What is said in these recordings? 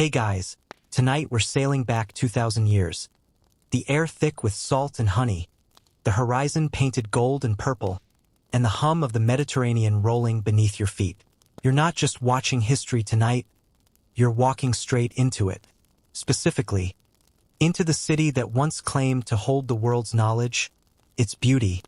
Hey guys, tonight we're sailing back 2,000 years. The air thick with salt and honey, the horizon painted gold and purple, and the hum of the Mediterranean rolling beneath your feet. You're not just watching history tonight, you're walking straight into it. Specifically, into the city that once claimed to hold the world's knowledge, its beauty,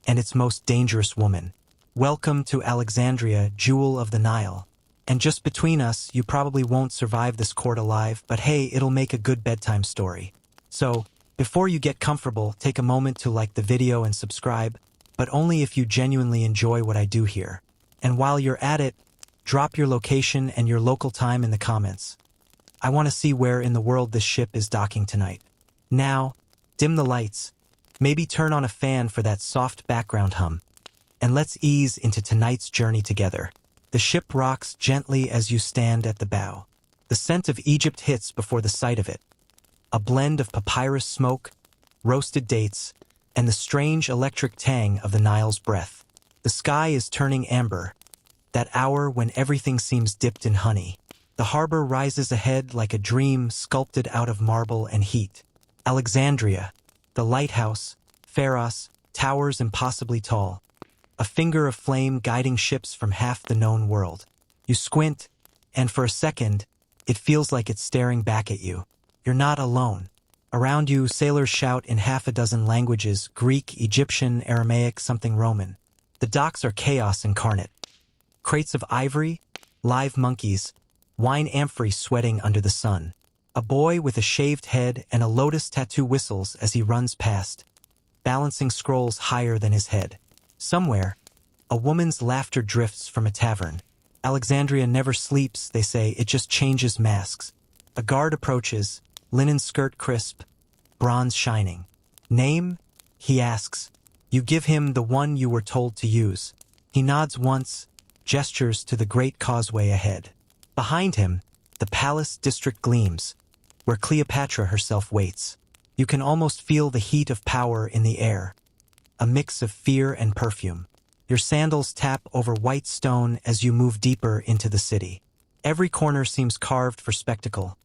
and its most dangerous woman. Welcome to Alexandria, jewel of the Nile. And just between us, you probably won't survive this court alive, but hey, it'll make a good bedtime story. So, before you get comfortable, take a moment to like the video and subscribe, but only if you genuinely enjoy what I do here. And while you're at it, drop your location and your local time in the comments. I want to see where in the world this ship is docking tonight. Now, dim the lights, maybe turn on a fan for that soft background hum, and let's ease into tonight's journey together. The ship rocks gently as you stand at the bow. The scent of Egypt hits before the sight of it. A blend of papyrus smoke, roasted dates, and the strange electric tang of the Nile's breath. The sky is turning amber, that hour when everything seems dipped in honey. The harbor rises ahead like a dream sculpted out of marble and heat. Alexandria, the lighthouse, Pharaoh, towers impossibly tall. A finger of flame guiding ships from half the known world. You squint, and for a second, it feels like it's staring back at you. You're not alone. Around you, sailors shout in half a dozen languages: Greek, Egyptian, Aramaic, something Roman. The docks are chaos incarnate. Crates of ivory, live monkeys, wine amphory sweating under the sun. A boy with a shaved head and a lotus tattoo whistles as he runs past, balancing scrolls higher than his head. Somewhere, a woman's laughter drifts from a tavern. Alexandria never sleeps, they say, it just changes masks. A guard approaches, linen skirt crisp, bronze shining. Name? He asks. You give him the one you were told to use. He nods once, gestures to the great causeway ahead. Behind him, the palace district gleams, where Cleopatra herself waits. You can almost feel the heat of power in the air. A mix of fear and perfume. Your sandals tap over white stone as you move deeper into the city. Every corner seems carved for spectacle.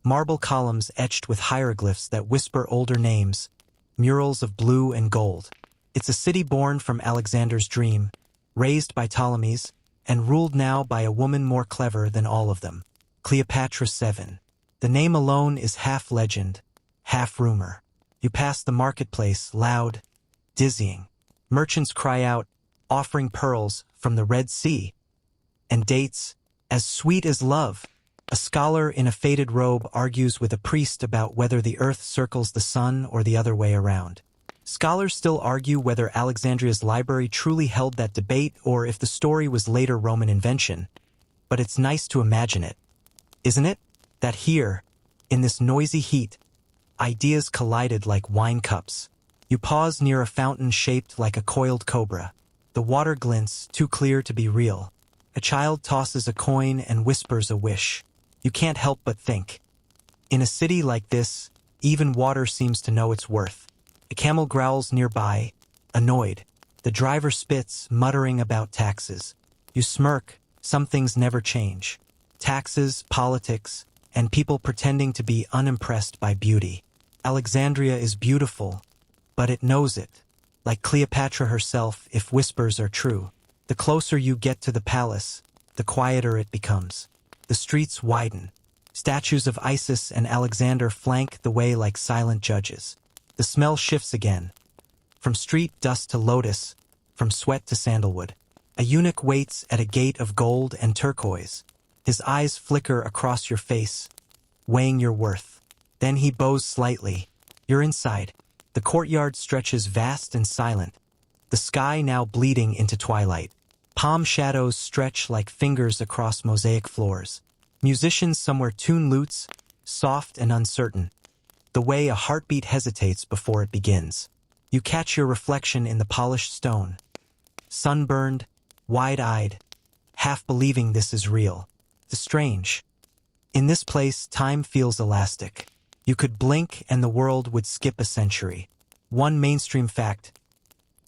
Marble columns etched with hieroglyphs that whisper older names, murals of blue and gold. It's a city born from Alexander's dream, raised by Ptolemies, and ruled now by a woman more clever than all of them, Cleopatra VII. The name alone is half legend, half rumor. You pass the marketplace, loud, dizzying. Merchants cry out, offering pearls from the Red Sea, and dates as sweet as love. A scholar in a faded robe argues with a priest about whether the earth circles the sun or the other way around. Scholars still argue whether Alexandria's library truly held that debate or if the story was later Roman invention, but it's nice to imagine it, isn't it? That here, in this noisy heat, ideas collided like wine cups. You pause near a fountain shaped like a coiled cobra. The water glints, too clear to be real. A child tosses a coin and whispers a wish. You can't help but think. In a city like this, even water seems to know its worth. A camel growls nearby, annoyed. The driver spits, muttering about taxes. You smirk, some things never change. Taxes, politics, and people pretending to be unimpressed by beauty. Alexandria is beautiful, but it knows it. Like Cleopatra herself, if whispers are true. The closer you get to the palace, the quieter it becomes. The streets widen. Statues of Isis and Alexander flank the way like silent judges. The smell shifts again. From street dust to lotus, from sweat to sandalwood. A eunuch waits at a gate of gold and turquoise. His eyes flicker across your face, weighing your worth. Then he bows slightly. You're inside. The courtyard stretches vast and silent, the sky now bleeding into twilight. Palm shadows stretch like fingers across mosaic floors. Musicians somewhere tune lutes, soft and uncertain, the way a heartbeat hesitates before it begins. You catch your reflection in the polished stone. Sunburned, wide-eyed, half believing this is real. The strange. In this place, time feels elastic. You could blink and the world would skip a century. One mainstream fact: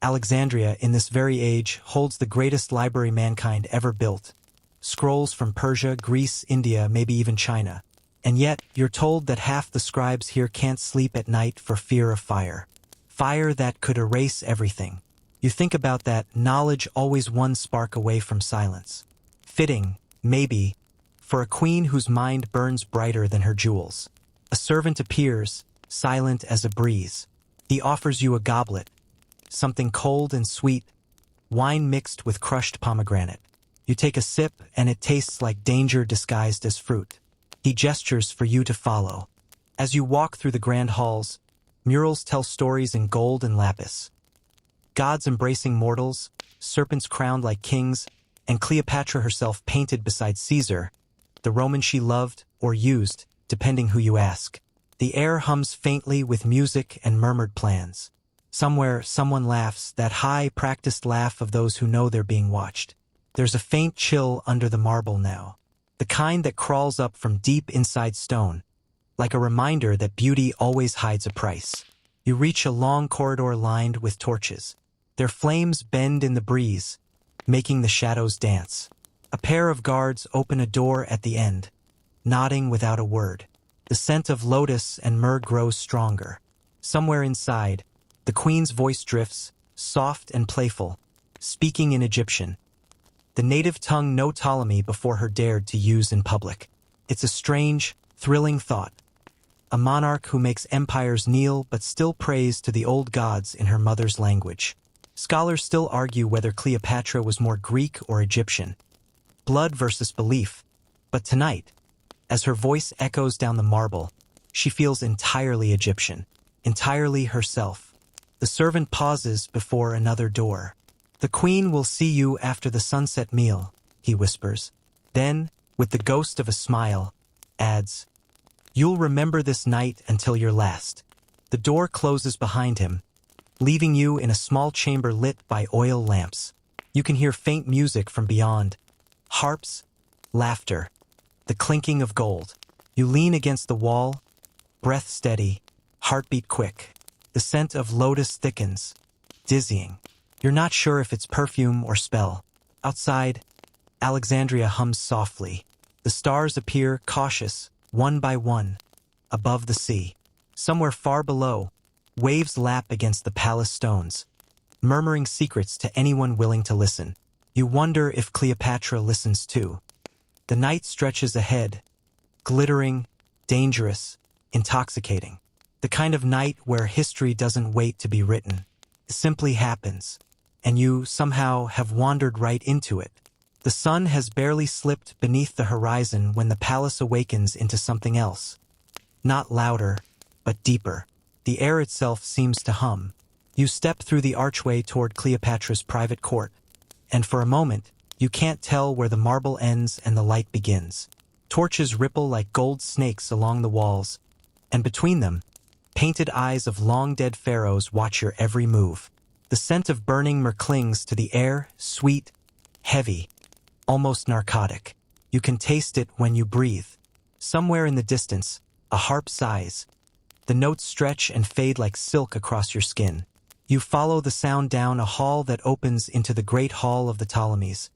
Alexandria, in this very age, holds the greatest library mankind ever built. Scrolls from Persia, Greece, India, maybe even China. And yet, you're told that half the scribes here can't sleep at night for fear of fire. Fire that could erase everything. You think about that, knowledge always one spark away from silence. Fitting, maybe, for a queen whose mind burns brighter than her jewels. A servant appears, silent as a breeze. He offers you a goblet, something cold and sweet, wine mixed with crushed pomegranate. You take a sip and it tastes like danger disguised as fruit. He gestures for you to follow. As you walk through the grand halls, murals tell stories in gold and lapis. Gods embracing mortals, serpents crowned like kings, and Cleopatra herself painted beside Caesar, the Roman she loved or used, depending who you ask. The air hums faintly with music and murmured plans. Somewhere, someone laughs, that high, practiced laugh of those who know they're being watched. There's a faint chill under the marble now, the kind that crawls up from deep inside stone, like a reminder that beauty always hides a price. You reach a long corridor lined with torches. Their flames bend in the breeze, making the shadows dance. A pair of guards open a door at the end, nodding without a word. The scent of lotus and myrrh grows stronger. Somewhere inside, the queen's voice drifts, soft and playful, speaking in Egyptian, the native tongue no Ptolemy before her dared to use in public. It's a strange, thrilling thought. A monarch who makes empires kneel but still prays to the old gods in her mother's language. Scholars still argue whether Cleopatra was more Greek or Egyptian. Blood versus belief. But tonight, as her voice echoes down the marble, she feels entirely Egyptian, entirely herself. The servant pauses before another door. "The queen will see you after the sunset meal," he whispers. Then, with the ghost of a smile, adds, "You'll remember this night until your last." The door closes behind him, leaving you in a small chamber lit by oil lamps. You can hear faint music from beyond, harps, laughter, the clinking of gold. You lean against the wall, breath steady, heartbeat quick. The scent of lotus thickens, dizzying. You're not sure if it's perfume or spell. Outside, Alexandria hums softly. The stars appear cautious, one by one, above the sea. Somewhere far below, waves lap against the palace stones, murmuring secrets to anyone willing to listen. You wonder if Cleopatra listens too. The night stretches ahead, glittering, dangerous, intoxicating. The kind of night where history doesn't wait to be written. It simply happens, and you somehow have wandered right into it. The sun has barely slipped beneath the horizon when the palace awakens into something else. Not louder, but deeper. The air itself seems to hum. You step through the archway toward Cleopatra's private court, and for a moment, you can't tell where the marble ends and the light begins. Torches ripple like gold snakes along the walls, and between them, painted eyes of long-dead pharaohs watch your every move. The scent of burning myrrh clings to the air, sweet, heavy, almost narcotic. You can taste it when you breathe. Somewhere in the distance, a harp sighs. The notes stretch and fade like silk across your skin. You follow the sound down a hall that opens into the great hall of the Ptolemies,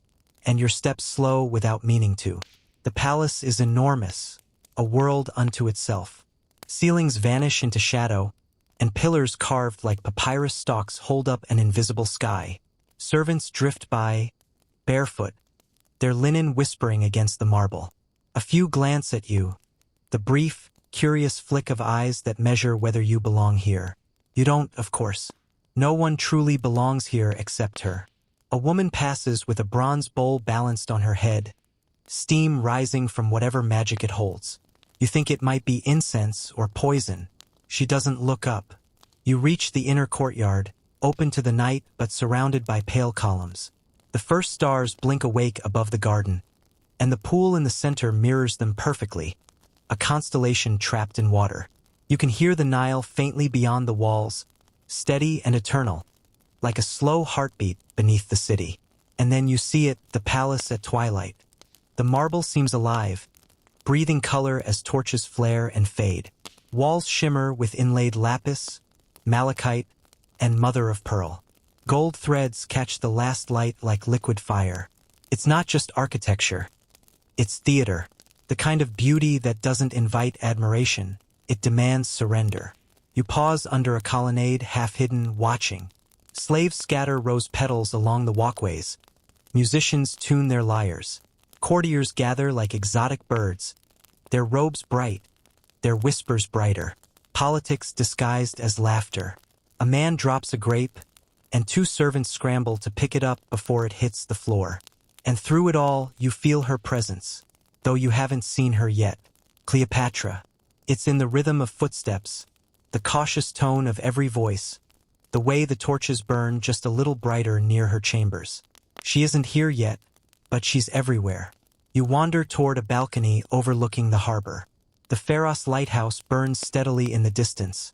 and your steps slow without meaning to. The palace is enormous, a world unto itself. Ceilings vanish into shadow, and pillars carved like papyrus stalks hold up an invisible sky. Servants drift by, barefoot, their linen whispering against the marble. A few glance at you, the brief, curious flick of eyes that measure whether you belong here. You don't, of course. No one truly belongs here except her. A woman passes with a bronze bowl balanced on her head, steam rising from whatever magic it holds. You think it might be incense or poison. She doesn't look up. You reach the inner courtyard, open to the night but surrounded by pale columns. The first stars blink awake above the garden, and the pool in the center mirrors them perfectly, a constellation trapped in water. You can hear the Nile faintly beyond the walls, steady and eternal, like a slow heartbeat beneath the city. And then you see it, the palace at twilight. The marble seems alive, breathing color as torches flare and fade. Walls shimmer with inlaid lapis, malachite, and mother of pearl. Gold threads catch the last light like liquid fire. It's not just architecture. It's theater. The kind of beauty that doesn't invite admiration, it demands surrender. You pause under a colonnade half-hidden, watching. Slaves scatter rose petals along the walkways. Musicians tune their lyres. Courtiers gather like exotic birds, their robes bright, their whispers brighter. Politics disguised as laughter. A man drops a grape, and two servants scramble to pick it up before it hits the floor. And through it all, you feel her presence, though you haven't seen her yet. Cleopatra. It's in the rhythm of footsteps, the cautious tone of every voice, the way the torches burn just a little brighter near her chambers. She isn't here yet, but she's everywhere. You wander toward a balcony overlooking the harbor. The Pharaoh's lighthouse burns steadily in the distance,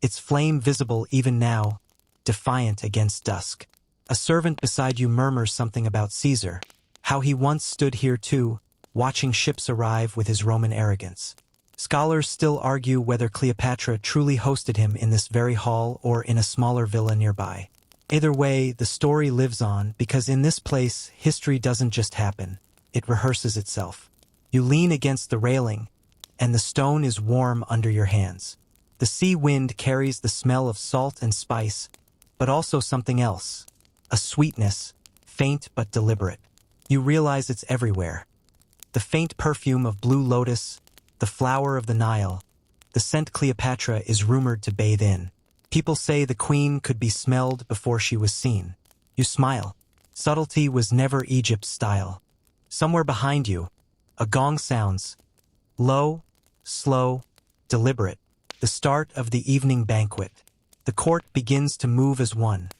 its flame visible even now, defiant against dusk. A servant beside you murmurs something about Caesar, how he once stood here too, watching ships arrive with his Roman arrogance. Scholars still argue whether Cleopatra truly hosted him in this very hall or in a smaller villa nearby. Either way, the story lives on because in this place, history doesn't just happen, it rehearses itself. You lean against the railing, and the stone is warm under your hands. The sea wind carries the smell of salt and spice, but also something else, a sweetness, faint but deliberate. You realize it's everywhere. The faint perfume of blue lotus, the flower of the Nile, the scent Cleopatra is rumored to bathe in. People say the queen could be smelled before she was seen. You smile. Subtlety was never Egypt's style. Somewhere behind you, a gong sounds. Low, slow, deliberate. The start of the evening banquet. The court begins to move as one.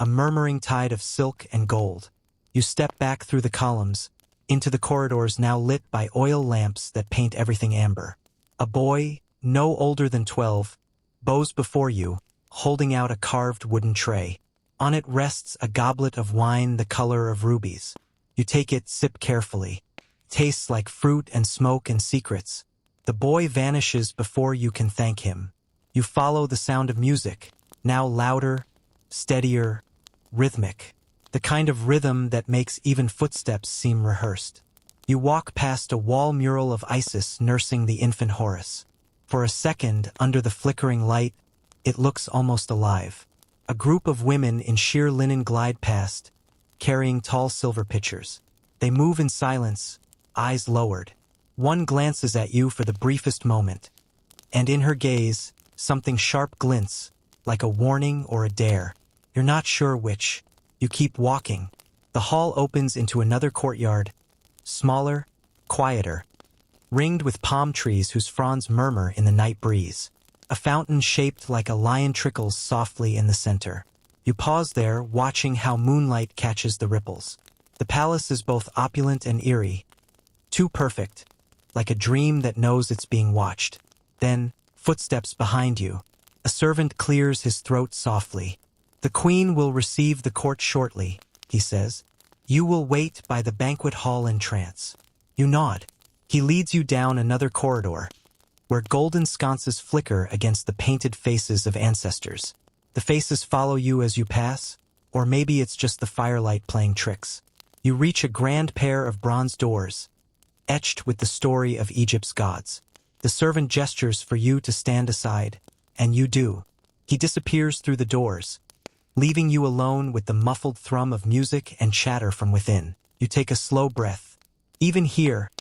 A murmuring tide of silk and gold. You step back through the columns, into the corridors now lit by oil lamps that paint everything amber. A boy, no older than 12, bows before you, holding out a carved wooden tray. On it rests a goblet of wine the color of rubies. You take it, sip carefully. Tastes like fruit and smoke and secrets. The boy vanishes before you can thank him. You follow the sound of music, now louder, steadier, rhythmic. The kind of rhythm that makes even footsteps seem rehearsed. You walk past a wall mural of Isis nursing the infant Horus. For a second, under the flickering light, it looks almost alive. A group of women in sheer linen glide past, carrying tall silver pitchers. They move in silence, eyes lowered. One glances at you for the briefest moment, and in her gaze, something sharp glints, like a warning or a dare. You're not sure which. You keep walking. The hall opens into another courtyard, smaller, quieter, ringed with palm trees whose fronds murmur in the night breeze. A fountain shaped like a lion trickles softly in the center. You pause there, watching how moonlight catches the ripples. The palace is both opulent and eerie, too perfect, like a dream that knows it's being watched. Then, footsteps behind you. A servant clears his throat softly. The queen will receive the court shortly, he says. You will wait by the banquet hall in trance. You nod. He leads you down another corridor, where golden sconces flicker against the painted faces of ancestors. The faces follow you as you pass, or maybe it's just the firelight playing tricks. You reach a grand pair of bronze doors, etched with the story of Egypt's gods. The servant gestures for you to stand aside, and you do. He disappears through the doors, leaving you alone with the muffled thrum of music and chatter from within. You take a slow breath. Even here,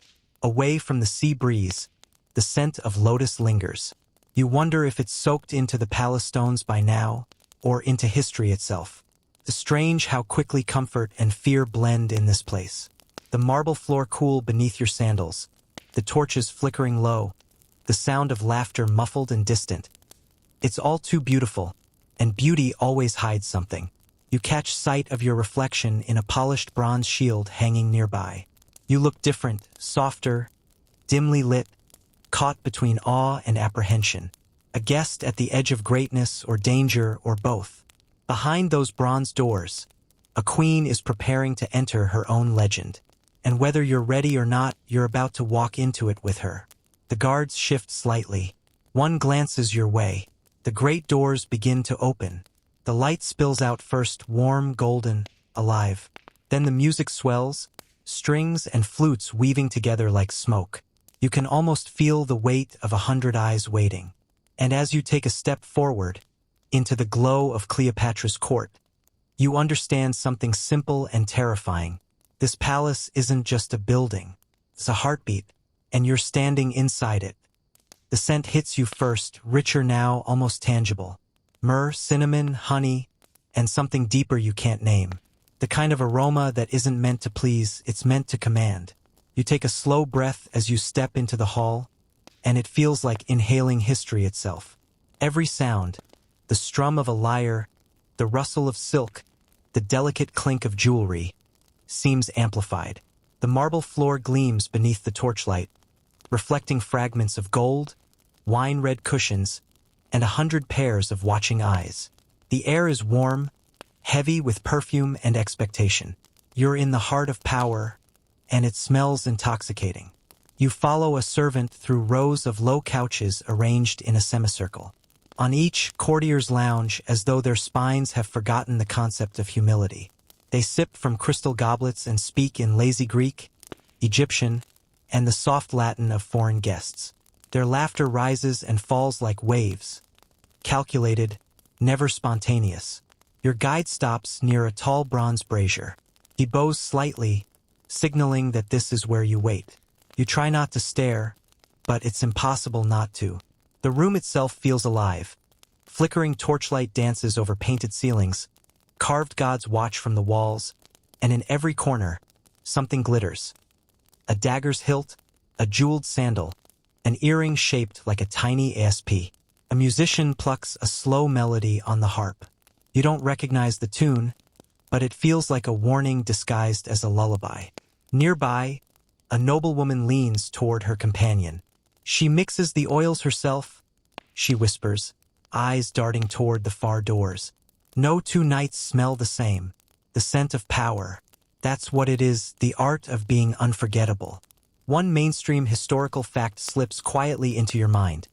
away from the sea breeze, the scent of lotus lingers. You wonder if it's soaked into the palace stones by now, or into history itself. It's strange how quickly comfort and fear blend in this place. The marble floor cool beneath your sandals, the torches flickering low, the sound of laughter muffled and distant. It's all too beautiful, and beauty always hides something. You catch sight of your reflection in a polished bronze shield hanging nearby. You look different, softer, dimly lit, caught between awe and apprehension. A guest at the edge of greatness or danger or both. Behind those bronze doors, a queen is preparing to enter her own legend. And whether you're ready or not, you're about to walk into it with her. The guards shift slightly. One glances your way. The great doors begin to open. The light spills out first, warm, golden, alive. Then the music swells, strings and flutes weaving together like smoke. You can almost feel the weight of 100 eyes waiting. And as you take a step forward, into the glow of Cleopatra's court, you understand something simple and terrifying. This palace isn't just a building. It's a heartbeat, and you're standing inside it. The scent hits you first, richer now, almost tangible. Myrrh, cinnamon, honey, and something deeper you can't name. The kind of aroma that isn't meant to please, it's meant to command. You take a slow breath as you step into the hall, and it feels like inhaling history itself. Every sound, the strum of a lyre, the rustle of silk, the delicate clink of jewelry, seems amplified. The marble floor gleams beneath the torchlight, reflecting fragments of gold, wine-red cushions, and 100 pairs of watching eyes. The air is warm, heavy with perfume and expectation. You're in the heart of power, and it smells intoxicating. You follow a servant through rows of low couches arranged in a semicircle. On each, courtiers lounge as though their spines have forgotten the concept of humility. They sip from crystal goblets and speak in lazy Greek, Egyptian, and the soft Latin of foreign guests. Their laughter rises and falls like waves, calculated, never spontaneous. Your guide stops near a tall bronze brazier. He bows slightly, signaling that this is where you wait. You try not to stare, but it's impossible not to. The room itself feels alive. Flickering torchlight dances over painted ceilings, carved gods watch from the walls, and in every corner, something glitters. A dagger's hilt, a jeweled sandal, an earring shaped like a tiny ASP. A musician plucks a slow melody on the harp. You don't recognize the tune, but it feels like a warning disguised as a lullaby. Nearby, a noblewoman leans toward her companion. She mixes the oils herself, she whispers, eyes darting toward the far doors. No two nights smell the same. The scent of power. That's what it is, the art of being unforgettable. One mainstream historical fact slips quietly into your mind.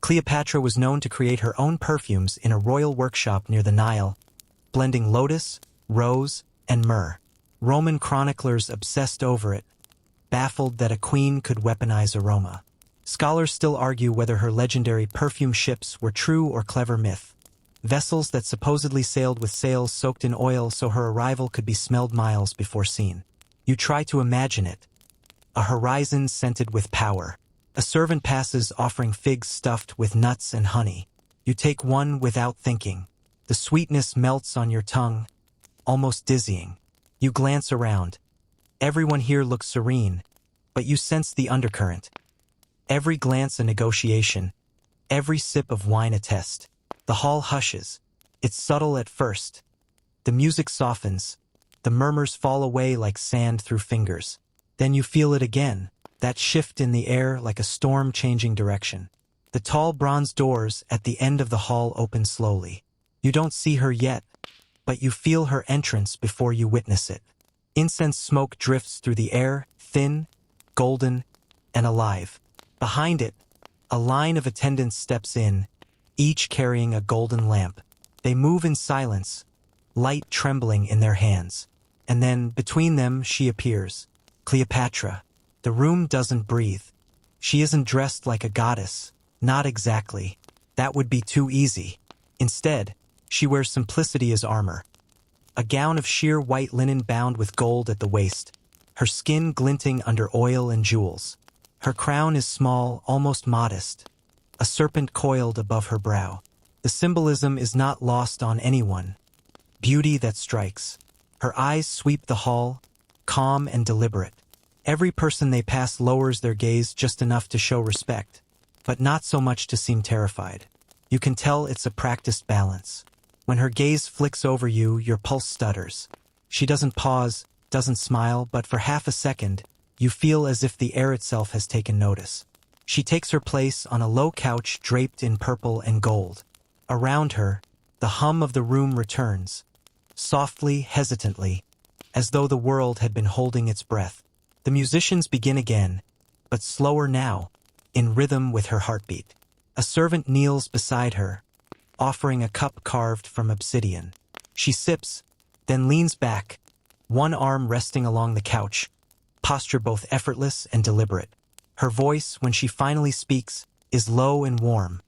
Cleopatra was known to create her own perfumes in a royal workshop near the Nile, blending lotus, rose, and myrrh. Roman chroniclers obsessed over it, baffled that a queen could weaponize aroma. Scholars still argue whether her legendary perfume ships were true or clever myth. Vessels that supposedly sailed with sails soaked in oil so her arrival could be smelled miles before seen. You try to imagine it. A horizon scented with power. A servant passes offering figs stuffed with nuts and honey. You take one without thinking. The sweetness melts on your tongue, almost dizzying. You glance around. Everyone here looks serene, but you sense the undercurrent. Every glance a negotiation, every sip of wine a test. The hall hushes. It's subtle at first. The music softens. The murmurs fall away like sand through fingers. Then you feel it again, that shift in the air like a storm changing direction. The tall bronze doors at the end of the hall open slowly. You don't see her yet, but you feel her entrance before you witness it. Incense smoke drifts through the air, thin, golden, and alive. Behind it, a line of attendants steps in, each carrying a golden lamp. They move in silence, light trembling in their hands. And then, between them, she appears. Cleopatra. The room doesn't breathe. She isn't dressed like a goddess. Not exactly. That would be too easy. Instead, she wears simplicity as armor. A gown of sheer white linen bound with gold at the waist, her skin glinting under oil and jewels. Her crown is small, almost modest, a serpent coiled above her brow. The symbolism is not lost on anyone. Beauty that strikes. Her eyes sweep the hall, calm and deliberate. Every person they pass lowers their gaze just enough to show respect, but not so much to seem terrified. You can tell it's a practiced balance. When her gaze flicks over you, your pulse stutters. She doesn't pause, doesn't smile, but for half a second, you feel as if the air itself has taken notice. She takes her place on a low couch draped in purple and gold. Around her, the hum of the room returns, softly, hesitantly, as though the world had been holding its breath. The musicians begin again, but slower now, in rhythm with her heartbeat. A servant kneels beside her, offering a cup carved from obsidian. She sips, then leans back, one arm resting along the couch, posture both effortless and deliberate. Her voice, when she finally speaks, is low and warm,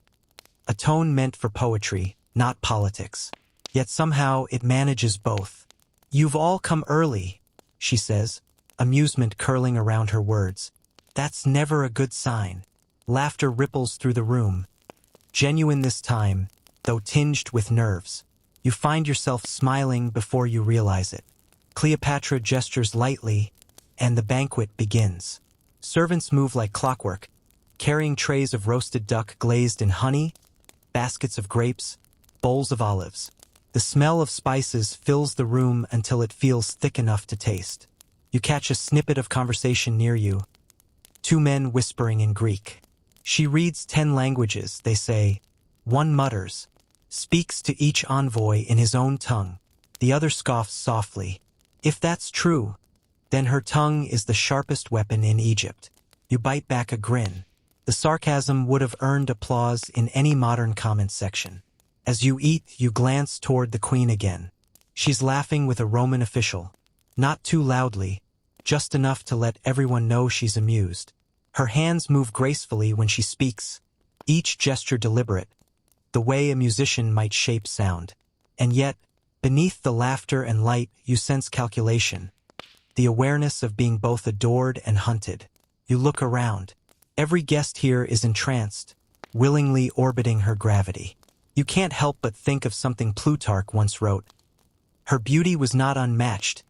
a tone meant for poetry, not politics. Yet somehow it manages both. "You've all come early," she says, amusement curling around her words. "That's never a good sign." Laughter ripples through the room. Genuine this time, though tinged with nerves. You find yourself smiling before you realize it. Cleopatra gestures lightly, and the banquet begins. Servants move like clockwork, carrying trays of roasted duck glazed in honey, baskets of grapes, bowls of olives. The smell of spices fills the room until it feels thick enough to taste. You catch a snippet of conversation near you. Two men whispering in Greek. She reads 10 languages, they say. One mutters, speaks to each envoy in his own tongue. The other scoffs softly. If that's true, then her tongue is the sharpest weapon in Egypt. You bite back a grin. The sarcasm would have earned applause in any modern comment section. As you eat, you glance toward the queen again. She's laughing with a Roman official. Not too loudly, just enough to let everyone know she's amused. Her hands move gracefully when she speaks, each gesture deliberate, the way a musician might shape sound. And yet, beneath the laughter and light, you sense calculation, the awareness of being both adored and hunted. You look around. Every guest here is entranced, willingly orbiting her gravity. You can't help but think of something Plutarch once wrote. Her beauty was not unmatched,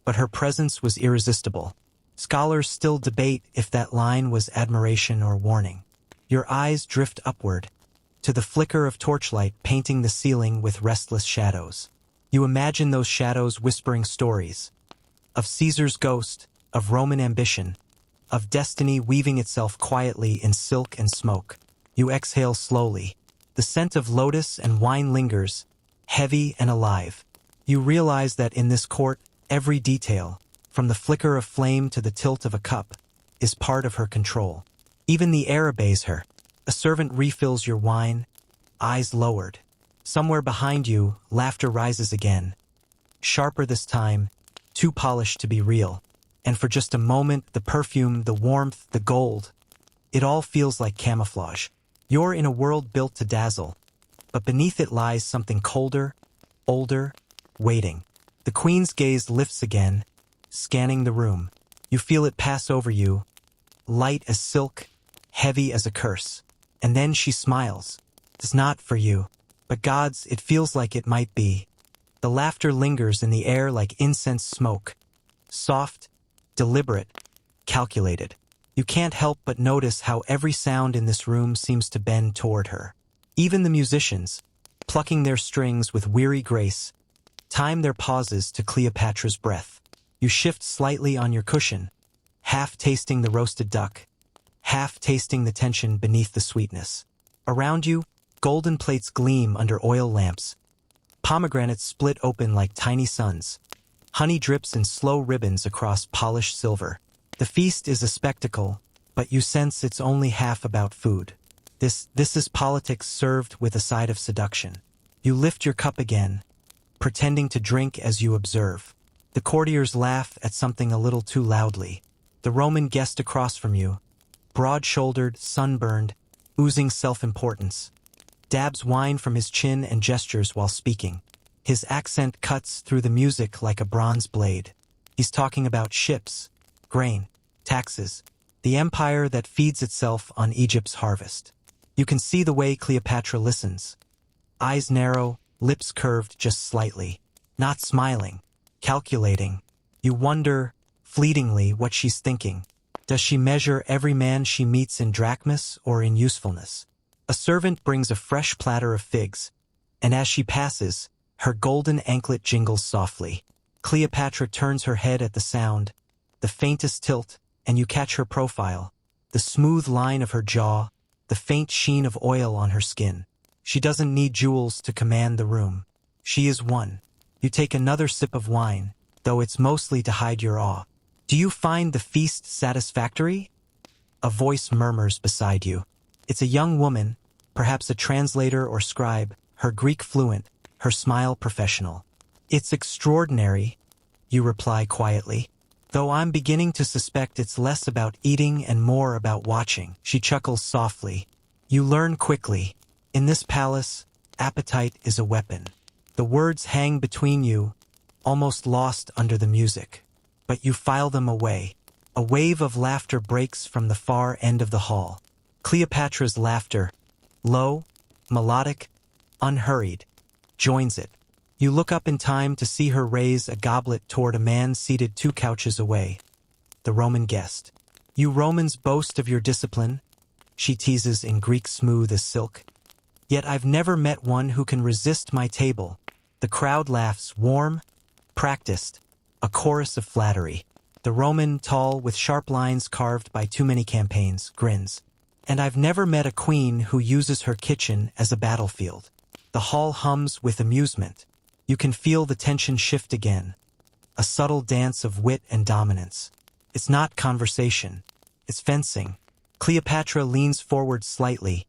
but her presence was irresistible. Scholars still debate if that line was admiration or warning. Your eyes drift upward, to the flicker of torchlight painting the ceiling with restless shadows. You imagine those shadows whispering stories, of Caesar's ghost, of Roman ambition, of destiny weaving itself quietly in silk and smoke. You exhale slowly. The scent of lotus and wine lingers, heavy and alive. You realize that in this court, every detail, from the flicker of flame to the tilt of a cup, is part of her control. Even the air obeys her. A servant refills your wine, eyes lowered. Somewhere behind you, laughter rises again. Sharper this time, too polished to be real. And for just a moment, the perfume, the warmth, the gold, it all feels like camouflage. You're in a world built to dazzle, but beneath it lies something colder, older, waiting. The queen's gaze lifts again, scanning the room. You feel it pass over you, light as silk, heavy as a curse. And then she smiles. It's not for you, but God's, it feels like it might be. The laughter lingers in the air like incense smoke. Soft, deliberate, calculated. You can't help but notice how every sound in this room seems to bend toward her. Even the musicians, plucking their strings with weary grace, time their pauses to Cleopatra's breath. You shift slightly on your cushion, half tasting the roasted duck, half tasting the tension beneath the sweetness. Around you, golden plates gleam under oil lamps. Pomegranates split open like tiny suns. Honey drips in slow ribbons across polished silver. The feast is a spectacle, but you sense it's only half about food. This is politics served with a side of seduction. You lift your cup again, pretending to drink as you observe. The courtiers laugh at something a little too loudly. The Roman guest across from you, broad-shouldered, sunburned, oozing self-importance, dabs wine from his chin and gestures while speaking. His accent cuts through the music like a bronze blade. He's talking about ships, grain, taxes, the empire that feeds itself on Egypt's harvest. You can see the way Cleopatra listens. Eyes narrow, lips curved just slightly. Not smiling, calculating. You wonder, fleetingly, what she's thinking. Does she measure every man she meets in drachmas or in usefulness? A servant brings a fresh platter of figs, and as she passes, her golden anklet jingles softly. Cleopatra turns her head at the sound, the faintest tilt, and you catch her profile, the smooth line of her jaw, the faint sheen of oil on her skin. She doesn't need jewels to command the room. She is one. You take another sip of wine, though it's mostly to hide your awe. Do you find the feast satisfactory? A voice murmurs beside you. It's a young woman, perhaps a translator or scribe, her Greek fluent, her smile professional. It's extraordinary, you reply quietly. Though I'm beginning to suspect it's less about eating and more about watching. She chuckles softly. You learn quickly. In this palace, appetite is a weapon. The words hang between you, almost lost under the music. But you file them away. A wave of laughter breaks from the far end of the hall. Cleopatra's laughter, low, melodic, unhurried, joins it. You look up in time to see her raise a goblet toward a man seated 2 couches away, the Roman guest. You Romans boast of your discipline, she teases in Greek smooth as silk. Yet I've never met one who can resist my table. The crowd laughs, warm, practiced, a chorus of flattery. The Roman, tall, with sharp lines carved by too many campaigns, grins. And I've never met a queen who uses her kitchen as a battlefield. The hall hums with amusement. You can feel the tension shift again. A subtle dance of wit and dominance. It's not conversation. It's fencing. Cleopatra leans forward slightly,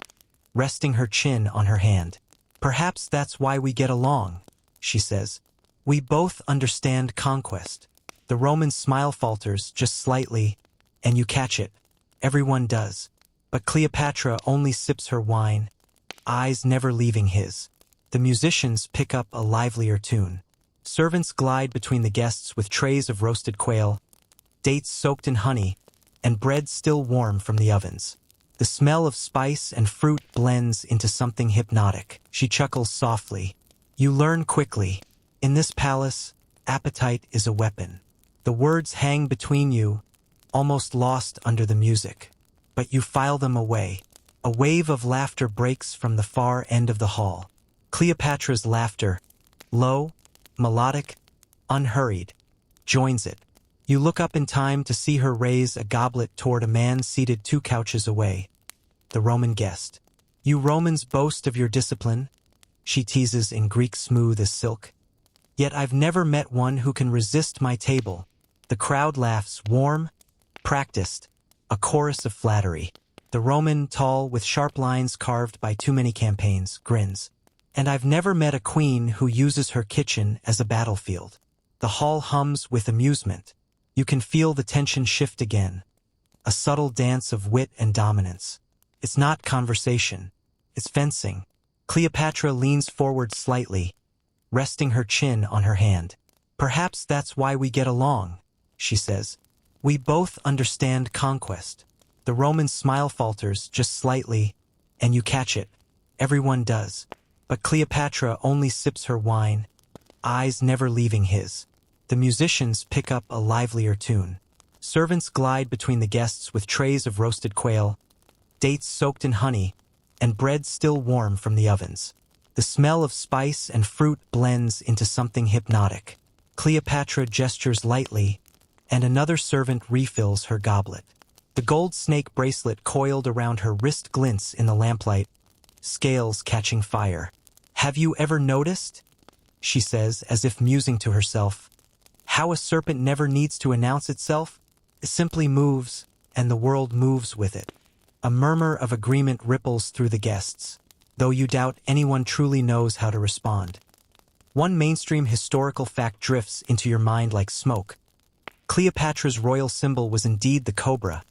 resting her chin on her hand. Perhaps that's why we get along, she says. We both understand conquest. The Roman smile falters just slightly, and you catch it. Everyone does. But Cleopatra only sips her wine, eyes never leaving his. The musicians pick up a livelier tune. Servants glide between the guests with trays of roasted quail, dates soaked in honey, and bread still warm from the ovens. The smell of spice and fruit blends into something hypnotic. She chuckles softly. You learn quickly. In this palace, appetite is a weapon. The words hang between you, almost lost under the music. But you file them away. A wave of laughter breaks from the far end of the hall. Cleopatra's laughter, low, melodic, unhurried, joins it. You look up in time to see her raise a goblet toward a man seated 2 couches away, the Roman guest. You Romans boast of your discipline, she teases in Greek smooth as silk. Yet I've never met one who can resist my table. The crowd laughs, warm, practiced, a chorus of flattery. The Roman, tall, with sharp lines carved by too many campaigns, grins. And I've never met a queen who uses her kitchen as a battlefield. The hall hums with amusement. You can feel the tension shift again. A subtle dance of wit and dominance. It's not conversation. It's fencing. Cleopatra leans forward slightly, resting her chin on her hand. Perhaps that's why we get along, she says. We both understand conquest. The Roman smile falters just slightly, and you catch it. Everyone does. But Cleopatra only sips her wine, eyes never leaving his. The musicians pick up a livelier tune. Servants glide between the guests with trays of roasted quail, dates soaked in honey, and bread still warm from the ovens. The smell of spice and fruit blends into something hypnotic. Cleopatra gestures lightly, and another servant refills her goblet. The gold snake bracelet coiled around her wrist glints in the lamplight, scales catching fire. Have you ever noticed, she says, as if musing to herself, how a serpent never needs to announce itself? It simply moves, and the world moves with it. A murmur of agreement ripples through the guests, though you doubt anyone truly knows how to respond. One mainstream historical fact drifts into your mind like smoke. Cleopatra's royal symbol was indeed the cobra,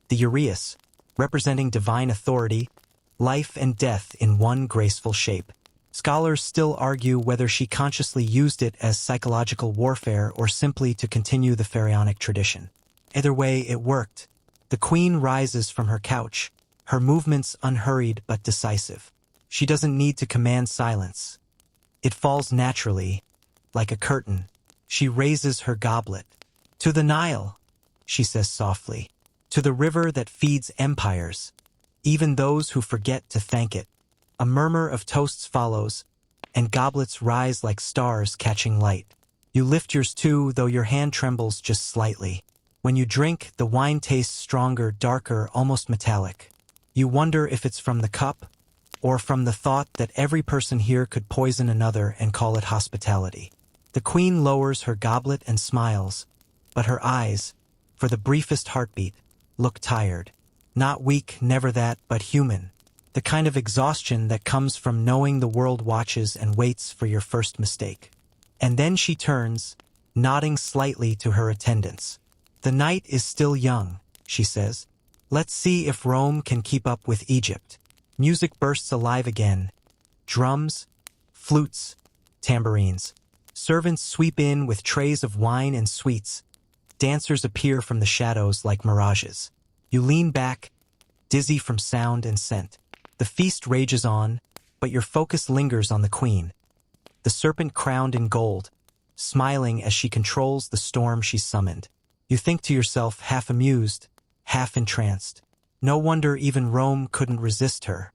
the uraeus, representing divine authority, life and death in one graceful shape. Scholars still argue whether she consciously used it as psychological warfare or simply to continue the pharaonic tradition. Either way, it worked. The queen rises from her couch, her movements unhurried but decisive. She doesn't need to command silence. It falls naturally, like a curtain. She raises her goblet. To the Nile, she says softly. To the river that feeds empires, even those who forget to thank it. A murmur of toasts follows, and goblets rise like stars catching light. You lift yours too, though your hand trembles just slightly. When you drink, the wine tastes stronger, darker, almost metallic. You wonder if it's from the cup, or from the thought that every person here could poison another and call it hospitality. The queen lowers her goblet and smiles, but her eyes, for the briefest heartbeat, look tired. Not weak, never that, but human. The kind of exhaustion that comes from knowing the world watches and waits for your first mistake. And then she turns, nodding slightly to her attendants. The night is still young, she says. Let's see if Rome can keep up with Egypt. Music bursts alive again. Drums, flutes, tambourines. Servants sweep in with trays of wine and sweets. Dancers appear from the shadows like mirages. You lean back, dizzy from sound and scent. The feast rages on, but your focus lingers on the queen. The serpent crowned in gold, smiling as she controls the storm she's summoned. You think to yourself, half amused, half entranced. No wonder even Rome couldn't resist her.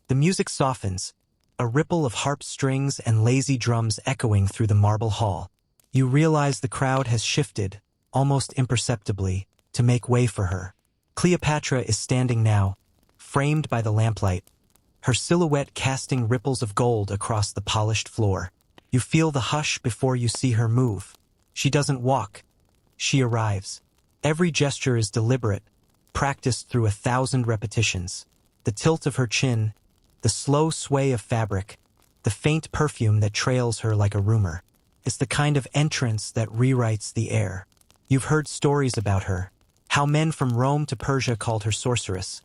The music softens, a ripple of harp strings and lazy drums echoing through the marble hall. You realize the crowd has shifted, almost imperceptibly, to make way for her. Cleopatra is standing now, framed by the lamplight, her silhouette casting ripples of gold across the polished floor. You feel the hush before you see her move. She doesn't walk. She arrives. Every gesture is deliberate, practiced through 1,000 repetitions. The tilt of her chin, the slow sway of fabric, the faint perfume that trails her like a rumor. It's the kind of entrance that rewrites the air. You've heard stories about her, how men from Rome to Persia called her sorceress,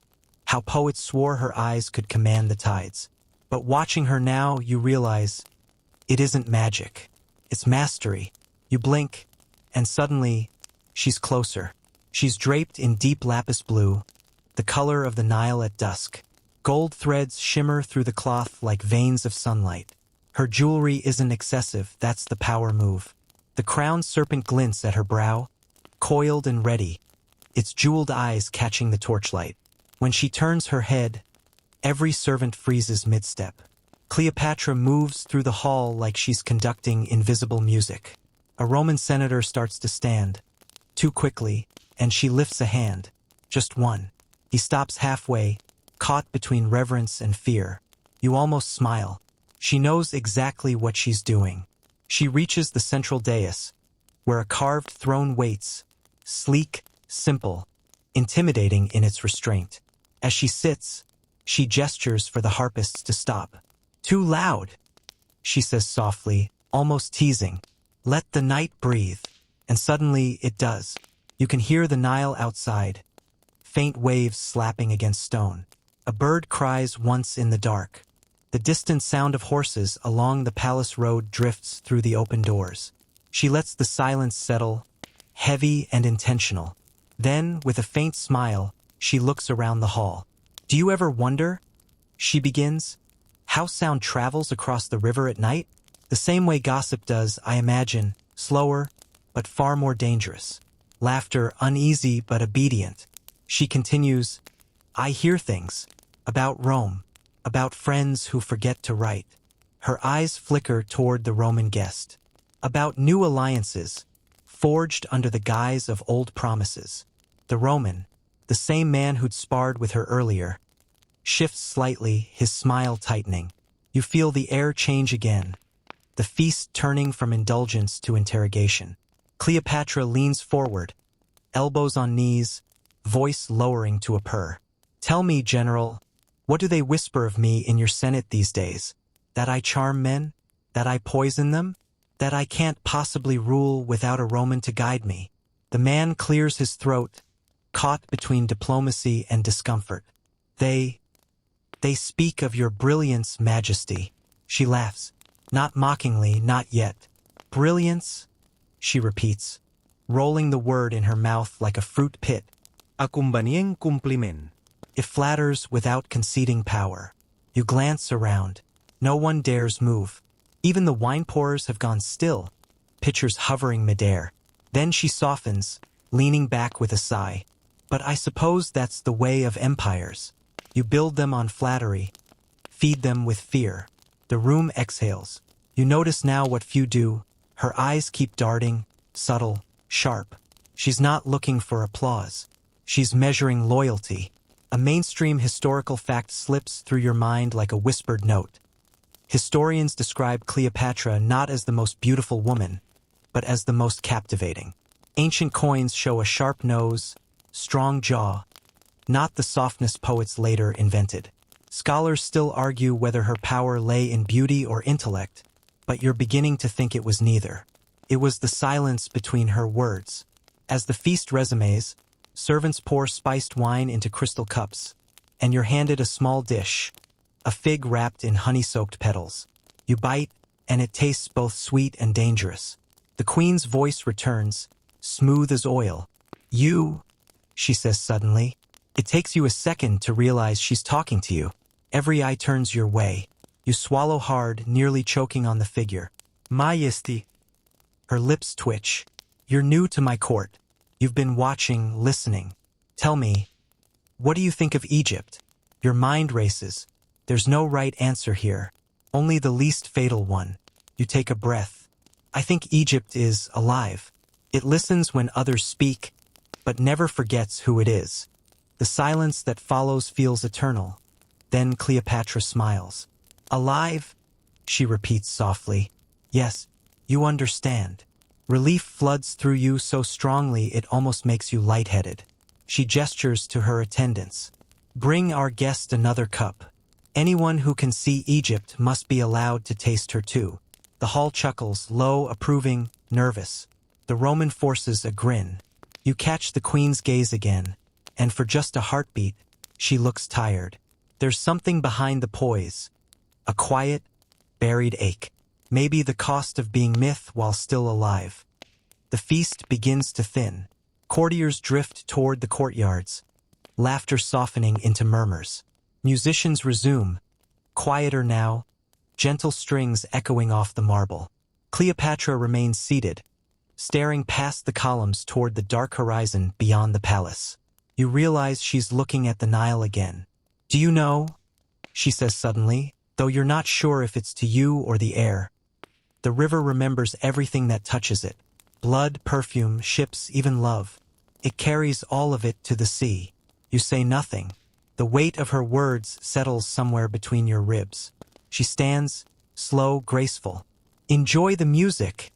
how poets swore her eyes could command the tides. But watching her now, you realize it isn't magic. It's mastery. You blink, and suddenly, she's closer. She's draped in deep lapis blue, the color of the Nile at dusk. Gold threads shimmer through the cloth like veins of sunlight. Her jewelry isn't excessive, that's the power move. The crowned serpent glints at her brow, coiled and ready, its jeweled eyes catching the torchlight. When she turns her head, every servant freezes mid-step. Cleopatra moves through the hall like she's conducting invisible music. A Roman senator starts to stand, too quickly, and she lifts a hand. Just one. He stops halfway, caught between reverence and fear. You almost smile. She knows exactly what she's doing. She reaches the central dais, where a carved throne waits, sleek, simple, intimidating in its restraint. As she sits, she gestures for the harpists to stop. "Too loud," she says softly, almost teasing. "Let the night breathe." And suddenly it does. You can hear the Nile outside, faint waves slapping against stone. A bird cries once in the dark. The distant sound of horses along the palace road drifts through the open doors. She lets the silence settle, heavy and intentional. Then, with a faint smile, she looks around the hall. "Do you ever wonder," she begins, "how sound travels across the river at night? The same way gossip does, I imagine, slower, but far more dangerous. Laughter uneasy but obedient." She continues, "I hear things about Rome, about friends who forget to write." Her eyes flicker toward the Roman guest. About new alliances, forged under the guise of old promises. The Roman, the same man who'd sparred with her earlier, shifts slightly, his smile tightening. You feel the air change again, the feast turning from indulgence to interrogation. Cleopatra leans forward, elbows on knees, voice lowering to a purr. "Tell me, General, what do they whisper of me in your Senate these days? That I charm men? That I poison them? That I can't possibly rule without a Roman to guide me?" The man clears his throat, caught between diplomacy and discomfort. They speak of your brilliance, Majesty." She laughs. Not mockingly, not yet. "Brilliance?" she repeats, rolling the word in her mouth like a fruit pit. Akumbanieng cumpliment. It flatters without conceding power. You glance around. No one dares move. Even the wine pourers have gone still, pitchers hovering midair. Then she softens, leaning back with a sigh. "But I suppose that's the way of empires. You build them on flattery, feed them with fear." The room exhales. You notice now what few do. Her eyes keep darting, subtle, sharp. She's not looking for applause. She's measuring loyalty. A mainstream historical fact slips through your mind like a whispered note. Historians describe Cleopatra not as the most beautiful woman, but as the most captivating. Ancient coins show a sharp nose, strong jaw, not the softness poets later invented. Scholars still argue whether her power lay in beauty or intellect, but you're beginning to think it was neither. It was the silence between her words. As the feast resumes, servants pour spiced wine into crystal cups, and you're handed a small dish, a fig wrapped in honey-soaked petals. You bite, and it tastes both sweet and dangerous. The queen's voice returns, smooth as oil. "You," she says suddenly. It takes you a second to realize she's talking to you. Every eye turns your way. You swallow hard, nearly choking on the figure. "Majesty." Her lips twitch. "You're new to my court. You've been watching, listening. Tell me, what do you think of Egypt?" Your mind races. There's no right answer here, only the least fatal one. You take a breath. "I think Egypt is alive. It listens when others speak, but never forgets who it is." The silence that follows feels eternal. Then Cleopatra smiles. "Alive?" she repeats softly. "Yes, you understand." Relief floods through you so strongly it almost makes you lightheaded. She gestures to her attendants. "Bring our guest another cup. Anyone who can see Egypt must be allowed to taste her too." The hall chuckles, low, approving, nervous. The Roman forces a grin. You catch the queen's gaze again, and for just a heartbeat, she looks tired. There's something behind the poise. A quiet, buried ache. Maybe the cost of being myth while still alive. The feast begins to thin. Courtiers drift toward the courtyards, laughter softening into murmurs. Musicians resume, quieter now, gentle strings echoing off the marble. Cleopatra remains seated, staring past the columns toward the dark horizon beyond the palace. You realize she's looking at the Nile again. "Do you know?" she says suddenly, though you're not sure if it's to you or the air. The river remembers everything that touches it. Blood, perfume, ships, even love. It carries all of it to the sea. You say nothing. The weight of her words settles somewhere between your ribs. She stands, slow, graceful. "Enjoy the music,"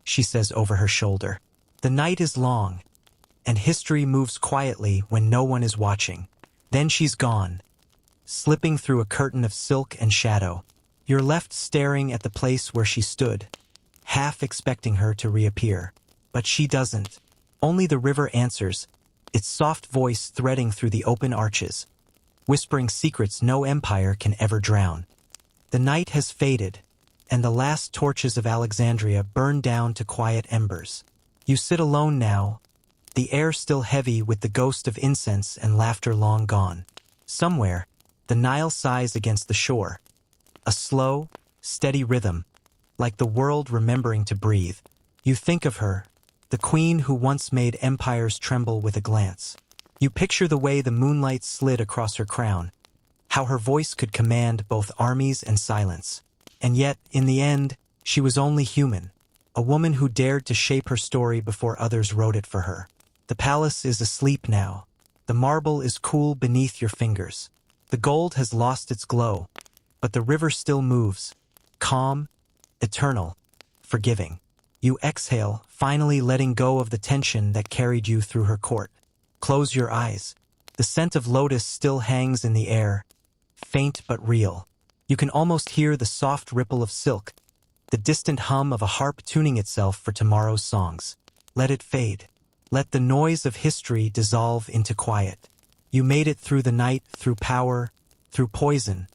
she says over her shoulder. "The night is long, and history moves quietly when no one is watching." Then she's gone, slipping through a curtain of silk and shadow. You're left staring at the place where she stood, half expecting her to reappear. But she doesn't. Only the river answers, its soft voice threading through the open arches, whispering secrets no empire can ever drown. The night has faded, and the last torches of Alexandria burn down to quiet embers. You sit alone now, the air still heavy with the ghost of incense and laughter long gone. Somewhere, the Nile sighs against the shore. A slow, steady rhythm, like the world remembering to breathe. You think of her, the queen who once made empires tremble with a glance. You picture the way the moonlight slid across her crown, how her voice could command both armies and silence. And yet, in the end, she was only human, a woman who dared to shape her story before others wrote it for her. The palace is asleep now. The marble is cool beneath your fingers. The gold has lost its glow, but the river still moves, calm, eternal, forgiving. You exhale, finally letting go of the tension that carried you through her court. Close your eyes. The scent of lotus still hangs in the air, faint but real. You can almost hear the soft ripple of silk, the distant hum of a harp tuning itself for tomorrow's songs. Let it fade. Let the noise of history dissolve into quiet. You made it through the night, through power, through poison,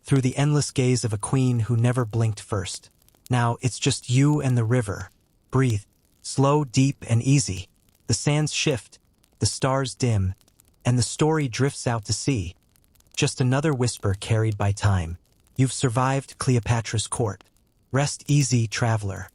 through the endless gaze of a queen who never blinked first. Now it's just you and the river. Breathe. Slow, deep, and easy. The sands shift, the stars dim, and the story drifts out to sea. Just another whisper carried by time. You've survived Cleopatra's court. Rest easy, traveler.